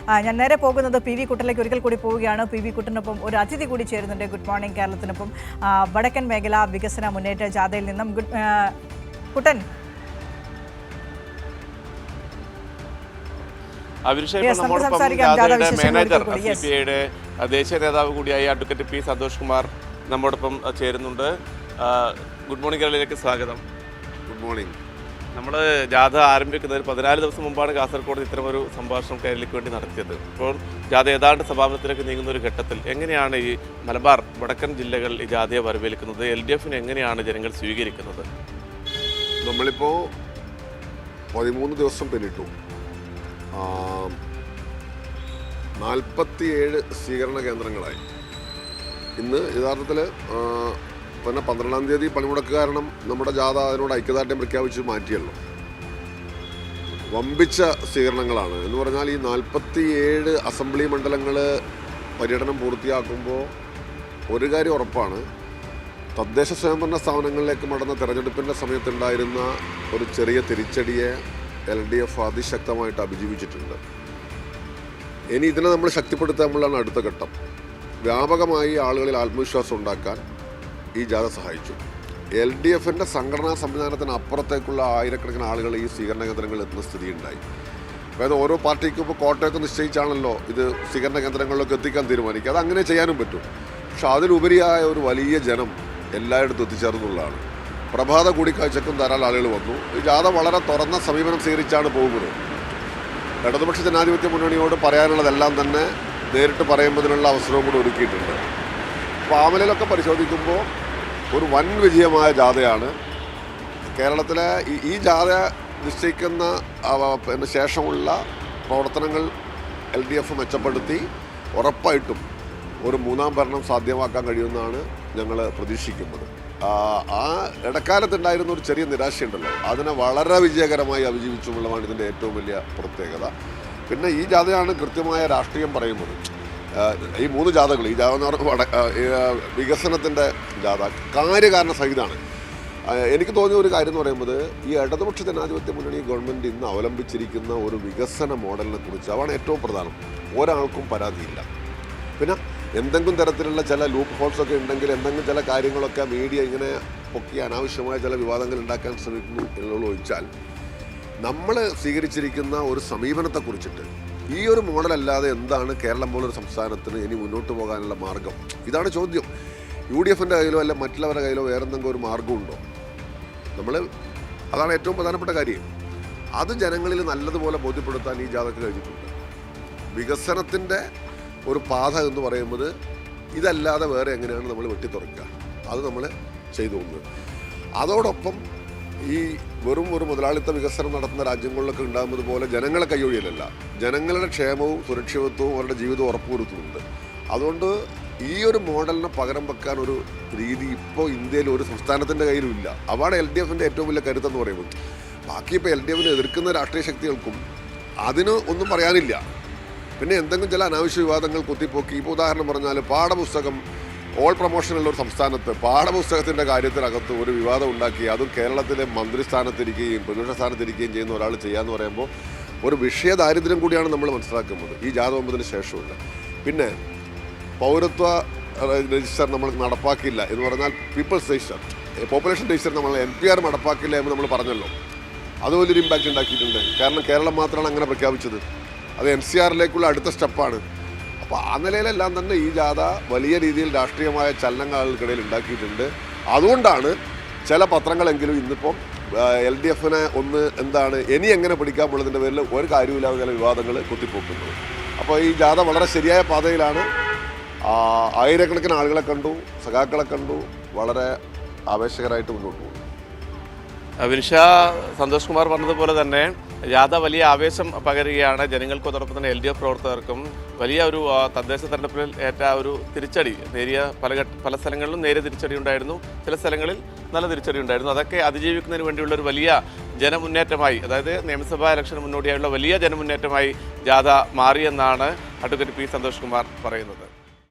ഞാൻ നേരെ പോകുന്നത് പി വി കുട്ടനിലേക്ക് ഒരിക്കൽ കൂടി പോവുകയാണ്. പി വി കുട്ടനൊപ്പം ഒരു അതിഥി കൂടി ചേരുന്നുണ്ട്. ഗുഡ് മോർണിംഗ് കേരളത്തിനൊപ്പം വടക്കൻ മേഖല വികസന മുന്നേറ്റ ജാഥയിൽ നിന്നും കുട്ടൻ. ദേശീയ നേതാവ് കൂടിയായ അഡ്വക്കേറ്റ് പി സന്തോഷ് കുമാർ നമ്മോടൊപ്പം ചേരുന്നുണ്ട്. ഗുഡ് മോർണിംഗ് കേരളയിലേക്ക് സ്വാഗതം. Good morning. നമ്മൾ ജാഥ ആരംഭിക്കുന്നത് 14 ദിവസം മുമ്പാണ് കാസർഗോഡ് ഇത്തരമൊരു സംഭാഷണം കേരളയ്ക്ക് വേണ്ടി നടത്തിയത്. ഇപ്പോൾ ജാഥ ഏതാണ്ട് സമാപനത്തിലേക്ക് നീങ്ങുന്ന ഒരു ഘട്ടത്തിൽ എങ്ങനെയാണ് ഈ മലബാർ വടക്കൻ ജില്ലകൾ ഈ ജാഥയെ വരവേൽക്കുന്നത്? LDFിനെ എങ്ങനെയാണ് ജനങ്ങൾ സ്വീകരിക്കുന്നത്? നമ്മളിപ്പോൾ 13 ദിവസം പിന്നിട്ടു. 47 സ്വീകരണ കേന്ദ്രങ്ങളായി. ഇന്ന് യഥാർത്ഥത്തിൽ പിന്നെ 12-ാം തീയതി പണിമുടക്ക് കാരണം നമ്മുടെ ജാഥ അതിനോട് ഐക്യദാർഢ്യം പ്രഖ്യാപിച്ച് മാറ്റിയല്ലോ. വമ്പിച്ച സ്വീകരണങ്ങളാണ് എന്ന് പറഞ്ഞാൽ ഈ 47 അസംബ്ലി മണ്ഡലങ്ങൾ പര്യടനം പൂർത്തിയാക്കുമ്പോൾ ഒരു കാര്യം ഉറപ്പാണ്, തദ്ദേശ സ്വയംഭരണ സ്ഥാപനങ്ങളിലേക്ക് നടന്ന തെരഞ്ഞെടുപ്പിൻ്റെ സമയത്തുണ്ടായിരുന്ന ഒരു ചെറിയ തിരിച്ചടിയെ LDF അതിശക്തമായിട്ട് അതിജീവിച്ചിട്ടുണ്ട്. ഇനി ഇതിനെ നമ്മൾ ശക്തിപ്പെടുത്താൻ അടുത്ത ഘട്ടം. വ്യാപകമായി ആളുകളിൽ ആത്മവിശ്വാസം ഉണ്ടാക്കാൻ ഈ ജാഥ സഹായിച്ചു. LDFിൻ്റെ സംഘടനാ സംവിധാനത്തിന് അപ്പുറത്തേക്കുള്ള ആയിരക്കണക്കിന് ആളുകൾ ഈ സ്വീകരണ കേന്ദ്രങ്ങളിൽ എത്തുന്ന സ്ഥിതിയുണ്ടായി. അതായത് ഓരോ പാർട്ടിക്കും ഇപ്പോൾ കോട്ടയൊക്കെ നിശ്ചയിച്ചാണല്ലോ ഇത് സ്വീകരണ കേന്ദ്രങ്ങളിലൊക്കെ എത്തിക്കാൻ തീരുമാനിക്കുക. അത് അങ്ങനെ ചെയ്യാനും പറ്റും. പക്ഷെ അതിലുപരിയായ ഒരു വലിയ ജനം എല്ലായിടത്തും എത്തിച്ചേർന്നുള്ളതാണ്. പ്രഭാത കൂടിക്കാഴ്ചക്കും ധാരാളം ആളുകൾ വന്നു. ഈ ജാഥ വളരെ തുറന്ന സമീപനം സ്വീകരിച്ചാണ് പോകുന്നത്. ഇടതുപക്ഷ ജനാധിപത്യ മുന്നണിയോട് പറയാനുള്ളതെല്ലാം തന്നെ നേരിട്ട് പറയുന്നതിനുള്ള അവസരവും കൂടി ഒരുക്കിയിട്ടുണ്ട്. പാമലയിലൊക്കെ പരിശോധിക്കുമ്പോൾ ഒരു വൻ വിജയമായ ജാഥയാണ്. കേരളത്തിലെ ഈ ജാഥ നിശ്ചയിക്കുന്ന ശേഷമുള്ള പ്രവർത്തനങ്ങൾ LDF മെച്ചപ്പെടുത്തി ഉറപ്പായിട്ടും ഒരു 3ാം ഭരണം സാധ്യമാക്കാൻ കഴിയുമെന്നാണ് ഞങ്ങൾ പ്രതീക്ഷിക്കുന്നത്. ആ ഇടക്കാലത്തുണ്ടായിരുന്ന ഒരു ചെറിയ നിരാശയുണ്ടല്ലോ, അതിനെ വളരെ വിജയകരമായി അതിജീവിച്ചു എന്നുള്ളതാണ് ഇതിൻ്റെ ഏറ്റവും വലിയ പ്രത്യേകത. പിന്നെ ഈ ജാഥയാണ് കൃത്യമായ രാഷ്ട്രീയം പറയുന്നത്. ഈ 3 ജാഥകൾ, ഈ ജാഥ എന്ന് പറഞ്ഞാൽ വികസനത്തിൻ്റെ ജാഥ കാര്യകാരണ സഹിതമാണ്. എനിക്ക് തോന്നിയ ഒരു കാര്യം എന്ന് പറയുന്നത്, ഈ ഇടതുപക്ഷ ജനാധിപത്യ മുന്നണി ഗവൺമെൻറ് ഇന്ന് അവലംബിച്ചിരിക്കുന്ന ഒരു വികസന മോഡലിനെ കുറിച്ച് അതാണ് ഏറ്റവും പ്രധാനം. ഒരാൾക്കും പരാതിയില്ല. പിന്നെ എന്തെങ്കിലും തരത്തിലുള്ള ചില ലൂപ്പ് ഹോൾസൊക്കെ ഉണ്ടെങ്കിൽ, എന്തെങ്കിലും ചില കാര്യങ്ങളൊക്കെ മീഡിയ ഇങ്ങനെ പൊക്കി അനാവശ്യമായ ചില വിവാദങ്ങൾ ഉണ്ടാക്കാൻ ശ്രമിക്കുന്നു എന്നുള്ളത് ഒഴിച്ചാൽ നമ്മൾ സ്വീകരിച്ചിരിക്കുന്ന ഒരു സമീപനത്തെക്കുറിച്ചിട്ട് ഈ ഒരു മോഡലല്ലാതെ എന്താണ് കേരളം പോലൊരു സംസ്ഥാനത്തിന് ഇനി മുന്നോട്ട് പോകാനുള്ള മാർഗം? ഇതാണ് ചോദ്യം. UDFിൻ്റെ കയ്യിലോ അല്ല മറ്റുള്ളവരുടെ കയ്യിലോ വേറെ എന്തെങ്കിലും ഒരു മാർഗമുണ്ടോ? അതാണ് ഏറ്റവും പ്രധാനപ്പെട്ട കാര്യം. അത് ജനങ്ങളിൽ നല്ലതുപോലെ ബോധ്യപ്പെടുത്താൻ ഈ ജാഥക്ക് കഴിഞ്ഞിട്ടുണ്ട്. വികസനത്തിൻ്റെ ഒരു പാത എന്ന് പറയുന്നത് ഇതല്ലാതെ വേറെ എങ്ങനെയാണ് നമ്മൾ വെട്ടിത്തുറക്കുക? അത് നമ്മൾ ചെയ്തു പോകുന്നത്. അതോടൊപ്പം ഈ വെറും ഒരു മുതലാളിത്ത വികസനം നടത്തുന്ന രാജ്യങ്ങളിലൊക്കെ ഉണ്ടാകുന്നത് പോലെ ജനങ്ങളെ കൈയൊഴിയലല്ല, ജനങ്ങളുടെ ക്ഷേമവും സുരക്ഷിതത്വവും അവരുടെ ജീവിതം ഉറപ്പുവരുത്തുന്നുണ്ട്. അതുകൊണ്ട് ഈ ഒരു മോഡലിനെ പകരം വെക്കാൻ ഒരു രീതി ഇപ്പോൾ ഇന്ത്യയിൽ ഒരു സംസ്ഥാനത്തിൻ്റെ കയ്യിലും ഇല്ല. അതാണ് LDFിൻ്റെ ഏറ്റവും വലിയ കരുത്തെന്ന് പറയുന്നത്. ബാക്കി ഇപ്പോൾ LDFിനെ എതിർക്കുന്ന രാഷ്ട്രീയ ശക്തികൾക്കും അതിന് ഒന്നും പറയാനില്ല. പിന്നെ എന്തെങ്കിലും ചില അനാവശ്യ വിവാദങ്ങൾ കുത്തിപ്പോക്കി, ഇപ്പോൾ ഉദാഹരണം പറഞ്ഞാൽ പാഠപുസ്തകം ഓൾ പ്രൊമോഷനുള്ള ഒരു സംസ്ഥാനത്ത് പാഠപുസ്തകത്തിൻ്റെ കാര്യത്തിനകത്ത് ഒരു വിവാദം ഉണ്ടാക്കി, അതും കേരളത്തിലെ മന്ത്രിസ്ഥാനത്തിരിക്കുകയും പ്രതിപക്ഷ സ്ഥാനത്തിരിക്കുകയും ചെയ്യുന്ന ഒരാൾ ചെയ്യാമെന്ന് പറയുമ്പോൾ ഒരു വിഷയ ദാരിദ്ര്യം കൂടിയാണ് നമ്മൾ മനസ്സിലാക്കുന്നത് ഈ ജാഥ വന്നതിന് ശേഷമുള്ള. പിന്നെ പൗരത്വ രജിസ്റ്റർ നമ്മൾ നടപ്പാക്കില്ല എന്ന് പറഞ്ഞാൽ പീപ്പിൾസ് രജിസ്റ്റർ, പോപ്പുലേഷൻ രജിസ്റ്റർ നമ്മൾ NPR നടപ്പാക്കില്ല എന്ന് നമ്മൾ പറഞ്ഞല്ലോ. അത് വലിയൊരു ഇമ്പാക്റ്റ് ഉണ്ടാക്കിയിട്ടുണ്ട്. കാരണം കേരളം മാത്രമാണ് അങ്ങനെ പ്രഖ്യാപിച്ചത്. അത് NCRലേക്കുള്ള അടുത്ത സ്റ്റെപ്പാണ്. അപ്പോൾ ആ നിലയിലെല്ലാം തന്നെ ഈ ജാഥ വലിയ രീതിയിൽ രാഷ്ട്രീയമായ ചലനങ്ങൾ ആളുകൾക്കിടയിൽ ഉണ്ടാക്കിയിട്ടുണ്ട്. അതുകൊണ്ടാണ് ചില പത്രങ്ങളെങ്കിലും ഇന്നിപ്പം LDFിനെ ഇനി എങ്ങനെ പിടിക്കാമുള്ളതിൻ്റെ പേരിൽ ഒരു കാര്യമില്ലാതെ ചില വിവാദങ്ങൾ കുത്തിപ്പോക്കുന്നത്. അപ്പോൾ ഈ ജാഥ വളരെ ശരിയായ പാതയിലാണ്. ആയിരക്കണക്കിന് ആളുകളെ കണ്ടു, സഖാക്കളെ കണ്ടു, വളരെ ആവേശകരമായിട്ട് മുന്നോട്ട് പോകും. സന്തോഷ് കുമാർ പറഞ്ഞതുപോലെ തന്നെ ജാഥ വലിയ ആവേശം പകരുകയാണ് ജനങ്ങൾക്കോടൊപ്പം തന്നെ LDF പ്രവർത്തകർക്കും. വലിയ ഒരു തദ്ദേശ തെരഞ്ഞെടുപ്പിൽ ഏറ്റ ഒരു തിരിച്ചടി നേരിയ പല സ്ഥലങ്ങളിലും നേരിയ തിരിച്ചടി ഉണ്ടായിരുന്നു, ചില സ്ഥലങ്ങളിൽ നല്ല തിരിച്ചടി ഉണ്ടായിരുന്നു. അതൊക്കെ അതിജീവിക്കുന്നതിന് വേണ്ടിയുള്ള ഒരു വലിയ ജനമുന്നേറ്റമായി, അതായത് നിയമസഭാ ഇലക്ഷന് മുന്നോടിയായുള്ള വലിയ ജനമുന്നേറ്റമായി ജാഥ മാറിയെന്നാണ് അഡ്വക്കേറ്റ് പി സന്തോഷ് കുമാർ പറയുന്നത്.